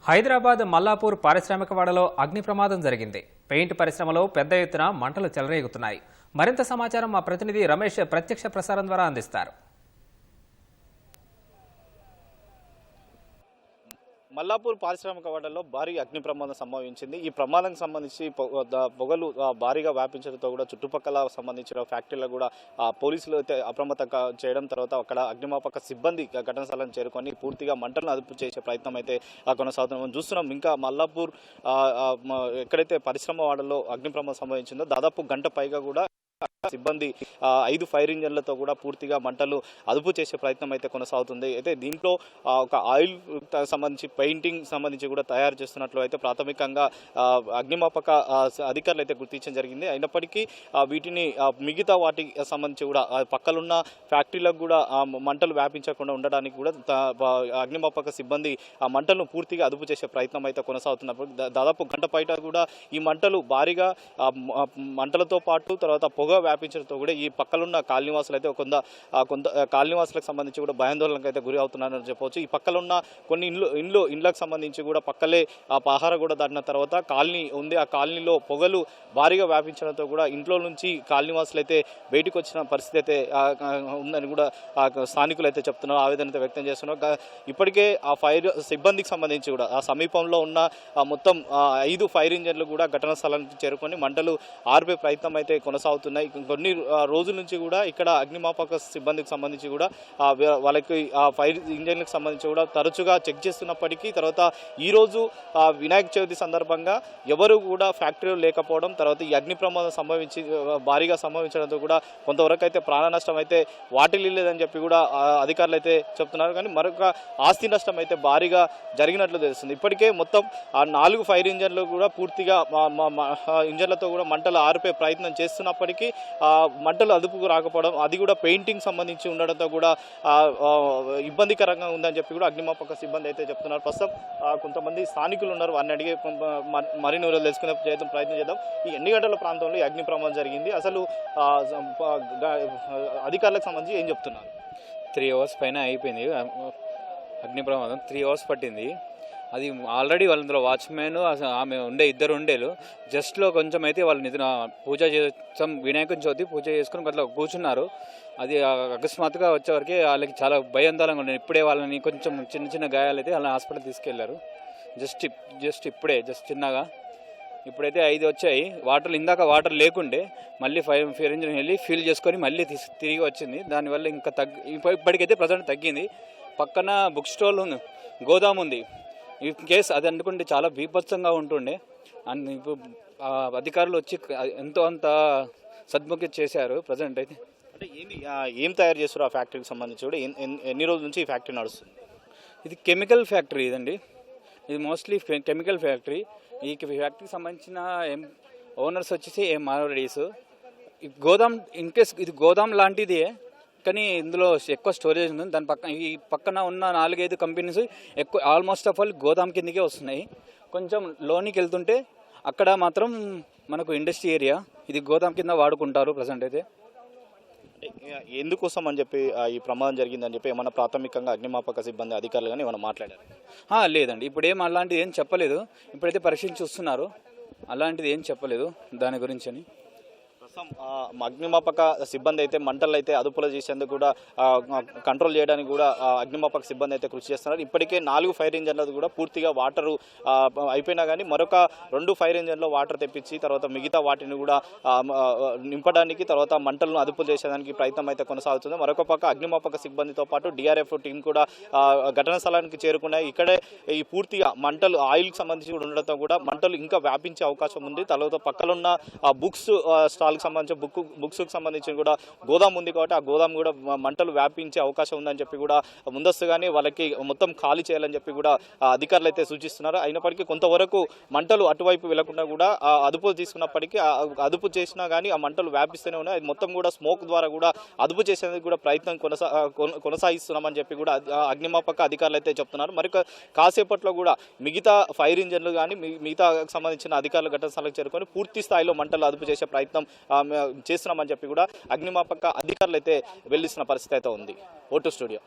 హైదరాబాద్ మల్లాపూర్ పారిశ్రామికవాడలో అగ్ని ప్రమాదం జరిగింది. పెయింట్ పరిశ్రమలో పెద్ద ఎత్తున మంటలు చెలరేగుతున్నాయి. మరింత సమాచారం మా ప్రతినిధి రమేష్ ప్రత్యక్ష ప్రసారం ద్వారా అందిస్తారు. మల్లాపూర్ పారిశ్రామికవాడలో భారీ అగ్ని ప్రమాదం సంభవించింది. ఈ ప్రమాదానికి సంబంధించి పొగలు భారీగా వ్యాపించడంతో కూడా చుట్టుపక్కల సంబంధించిన ఫ్యాక్టరీలో కూడా పోలీసులు అయితే అప్రమత్తం చేయడం, తర్వాత అక్కడ అగ్నిమాపక సిబ్బంది ఘటనా స్థలాన్ని చేరుకొని పూర్తిగా మంటలను అదుపు చేసే ప్రయత్నం అయితే కొనసాగుతుంది. మనం చూస్తున్నాం. ఇంకా మల్లాపూర్ ఎక్కడైతే పరిశ్రమ వాడలో అగ్ని ప్రమాదం సంభవించిందో దాదాపు గంట పైగా కూడా సిబ్బంది 5 ఫైర్ ఇంజన్లతో కూడా పూర్తిగా మంటలు అదుపు చేసే ప్రయత్నం అయితే కొనసాగుతుంది. అయితే దీంట్లో ఒక ఆయిల్ సంబంధించి పెయింటింగ్ సంబంధించి కూడా తయారు చేస్తున్నట్లు అయితే ప్రాథమికంగా అగ్నిమాపక అధికారులు అయితే గుర్తించడం జరిగింది. అయినప్పటికీ వీటిని మిగతా వాటికి సంబంధించి కూడా పక్కలున్న ఫ్యాక్టరీలకు కూడా మంటలు వ్యాపించకుండా ఉండడానికి కూడా అగ్నిమాపక సిబ్బంది ఆ మంటలను పూర్తిగా అదుపు చేసే ప్రయత్నం అయితే కొనసాగుతున్నప్పుడు దాదాపు గంట పైట కూడా ఈ మంటలు భారీగా మంటలతో పాటు తర్వాత పొగ వ్యాపించడంతో కూడా ఈ పక్కలున్న కాలనీవాసులు అయితే కొంత కాలనీవాసులకు సంబంధించి కూడా భయాందోళనకు అయితే గురి అవుతున్నారని చెప్పవచ్చు. ఈ పక్కల ఉన్న కొన్ని ఇండ్లకు సంబంధించి కూడా పక్కలే ఆ పహార కూడా దాటిన తర్వాత కాలనీ ఉంది. ఆ కాలనీలో పొగలు భారీగా వ్యాపించడంతో కూడా ఇంట్లో నుంచి కాలనీవాసులు అయితే బయటకు వచ్చిన పరిస్థితి అయితే ఉందని కూడా స్థానికులు అయితే చెప్తున్నారు, ఆవేదన అయితే వ్యక్తం చేస్తున్నారు. ఇప్పటికే ఆ ఫైర్ సిబ్బందికి సంబంధించి కూడా ఆ సమీపంలో ఉన్న మొత్తం 5 ఫైర్ ఇంజన్లు కూడా ఘటనా స్థలానికి చేరుకొని మంటలు ఆర్పే ప్రయత్నం అయితే కొనసాగుతున్నాయి. కొన్ని రోజుల నుంచి కూడా ఇక్కడ అగ్నిమాపక సిబ్బందికి సంబంధించి కూడా వాళ్ళకి ఆ ఫైర్ ఇంజన్లకు సంబంధించి కూడా తరచుగా చెక్ చేస్తున్నప్పటికీ తర్వాత ఈరోజు వినాయక చవితి సందర్భంగా ఎవరు కూడా ఫ్యాక్టరీలో లేకపోవడం, తర్వాత ఈ అగ్ని ప్రమాదం భారీగా సంభవించడంతో కూడా కొంతవరకు అయితే ప్రాణ నష్టం అయితే వాటిల్లేదని చెప్పి కూడా అధికారులు అయితే చెప్తున్నారు. కానీ మరొక ఆస్తి నష్టం అయితే భారీగా జరిగినట్లు తెలుస్తుంది. ఇప్పటికే మొత్తం ఆ 4 ఫైర్ ఇంజన్లు కూడా పూర్తిగా ఇంజన్లతో కూడా మంటలు ఆరిపే ప్రయత్నం చేస్తున్నప్పటికీ మంటలు అదుపుకు రాకపోవడం, అది కూడా పెయింటింగ్ సంబంధించి ఉండడంతో కూడా ఇబ్బందికరంగా ఉందని చెప్పి కూడా అగ్నిమాపక సిబ్బంది అయితే చెప్తున్నారు. ప్రస్తుతం కొంతమంది స్థానికులు ఉన్నారు, వారిని అడిగే మరిన్ని వివరాలు తెలుసుకునే ప్రయత్నం చేద్దాం. ఈ ఎన్ని గంటల ప్రాంతంలో ఈ అగ్ని ప్రమాదం జరిగింది, అసలు అధికారులకు సంబంధించి ఏం చెప్తున్నారు? 3 అవర్స్ పైన అయిపోయింది అగ్ని ప్రమాదం. 3 అవర్స్ పట్టింది. అది ఆల్రెడీ వాళ్ళందరూ వాచ్మెన్ ఆమె ఇద్దరు ఉండేలు జస్ట్లో కొంచెం అయితే వాళ్ళు నిద్ర పూజ చేస్తాం, వినాయకుని చవితి పూజ చేసుకుని అట్లా కూర్చున్నారు. అది అకస్మాత్తుగా వచ్చేవరకు వాళ్ళకి చాలా భయాందోళనగా ఉండేది. ఇప్పుడే వాళ్ళని కొంచెం చిన్న గాయాలు అయితే వాళ్ళని హాస్పిటల్ తీసుకెళ్లారు. ఇప్పుడే చిన్నగా ఇప్పుడైతే 5 వచ్చాయి. ఇందాక వాటర్ లేకుండే మళ్ళీ ఫైర్ ఇంజిన్ వెళ్ళి ఫిల్ చేసుకొని మళ్ళీ తిరిగి వచ్చింది. దానివల్ల ఇంకా ఇప్పటికైతే ప్రజెంట్ తగ్గింది. పక్కన బుక్ స్టోర్ ఉంది, గోదాం ఉంది. ఈ కేసు అది అనుకుంటే చాలా బీభత్సంగా ఉంటుండే. ఇప్పుడు అధికారులు వచ్చి ఎంతో అంత సద్ముఖి చేశారు. ప్రజెంట్ అయితే అంటే ఏం తయారు చేస్తారు ఆ ఫ్యాక్టరీకి సంబంధించి కూడా ఎన్ని రోజుల నుంచి ఈ ఫ్యాక్టరీ నడుస్తుంది? ఇది కెమికల్ ఫ్యాక్టరీ ఇదండి. ఇది మోస్ట్లీ కెమికల్ ఫ్యాక్టరీ. ఈ ఫ్యాక్టరీకి సంబంధించిన ఓనర్స్ వచ్చేసి మారోడీస్. ఈ గోదాం ఇన్కేస్ ఇది గోదాం లాంటిది, కానీ ఇందులో ఎక్కువ స్టోరేజ్ ఉంది. ఈ పక్కన ఉన్న 4-5 కంపెనీస్ ఎక్కువ ఆల్మోస్ట్ ఆఫ్ ఆల్ గోదాం కిందకే వస్తున్నాయి. కొంచెం లోనికి వెళ్తుంటే అక్కడ మాత్రం మనకు ఇండస్ట్రీ ఏరియా, ఇది గోదాం కింద వాడుకుంటారు ప్రజెంట్ అయితే. ఎందుకోసం అని చెప్పి ఈ ప్రమాదం జరిగిందని చెప్పి ఏమన్నా ప్రాథమికంగా అగ్నిమాపక సిబ్బంది అధికారులు కానీ ఏమైనా మాట్లాడారు? లేదండి, ఇప్పుడు అలాంటిది ఏం చెప్పలేదు. ఇప్పుడైతే పరిశీలించి చూస్తున్నారు. అలాంటిది ఏం చెప్పలేదు దాని గురించి అని. అగ్నిమాపక సిబ్బంది అయితే మంటలు అయితే అదుపులో చేసేందుకు కూడా కంట్రోల్ చేయడానికి కూడా అగ్నిమాపక సిబ్బంది అయితే కృషి చేస్తున్నారు. ఇప్పటికే 4 ఫైర్ ఇంజన్లు కూడా పూర్తిగా వాటరు అయిపోయినా కానీ మరొక 2 ఫైర్ ఇంజన్లో వాటర్ తెప్పించి తర్వాత మిగతా వాటిని కూడా నింపడానికి తర్వాత మంటలను అదుపు చేసేదానికి ప్రయత్నం అయితే కొనసాగుతుంది. మరొక పక్క అగ్నిమాపక సిబ్బందితో పాటు డిఆర్ఎఫ్ టీం కూడా ఘటనా స్థలానికి చేరుకున్నాయి. ఇక్కడే ఈ పూర్తిగా మంటలు ఆయిల్కి సంబంధించి కూడా ఉండడంతో కూడా మంటలు ఇంకా వ్యాపించే అవకాశం ఉంది. తర్వాత పక్కలున్న బుక్స్ స్టాల్కి సంబంధించి బుక్స్కి సంబంధించి కూడా గోదాం ఉంది కాబట్టి ఆ గోదాం కూడా మంటలు వ్యాపించే అవకాశం ఉందని చెప్పి కూడా ముందస్తుగానే వాళ్ళకి మొత్తం ఖాళీ చేయాలని చెప్పి కూడా అధికారులు అయితే సూచిస్తున్నారు. అయినప్పటికీ కొంతవరకు మంటలు అటువైపు వెళ్లకుండా కూడా అదుపు తీసుకున్నప్పటికీ అదుపు చేసినా కానీ ఆ మంటలు వ్యాపిస్తూనే ఉన్నాయి. అది మొత్తం కూడా స్మోక్ ద్వారా కూడా అదుపు చేసేందుకు కూడా ప్రయత్నం కొనసాగిస్తున్నామని చెప్పి కూడా అగ్నిమాపక అధికారులు అయితే చెప్తున్నారు. మరి కాసేపట్లో కూడా మిగతా ఫైర్ ఇంజన్లు కానీ మిగతా సంబంధించిన అధికారులు ఘటన స్థలానికి చేరుకొని పూర్తి స్థాయిలో మంటలు అదుపు చేసే ప్రయత్నం చేస్తున్నామని చెప్పి కూడా అగ్నిమాపక అధికారులు అయితే వెళ్లిస్తున్న పరిస్థితి అయితే ఉంది. Vote studio.